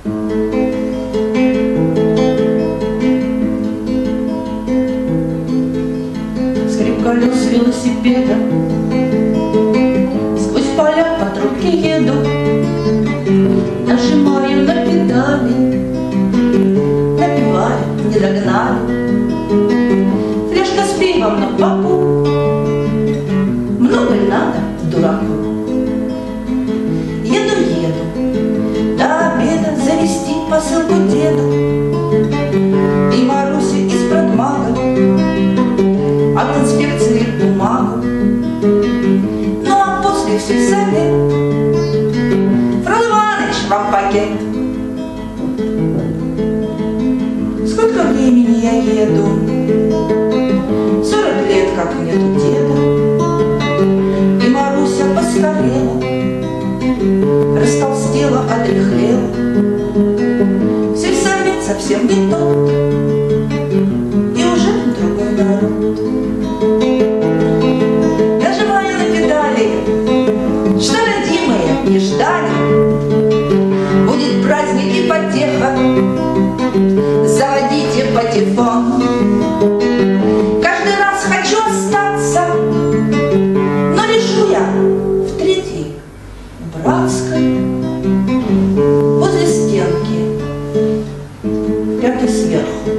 Скрип колес велосипеда, сквозь поля по трубке еду, нажимаю на педали, напеваю, не догнали. Фляжка с пивом на боку, много ли надо дураку? Еду, до обеда завести посылку деду и Марусе из продмага, от инспекции бумагу. Ну а после в сельсовет: Фрол Иваныч, вам пакет. Сколько времени я еду? 40 лет, как нету деда, и Маруся постарела, растолстела, отряхлела. Сельсовет совсем не тот, и уже другой народ. Нажимая на педали, что родимые не ждали, будет праздник и потеха, заводите патефон. Каждый раз хочу остаться, но лежу я в третьей братской, возле стенки, пятый сверху.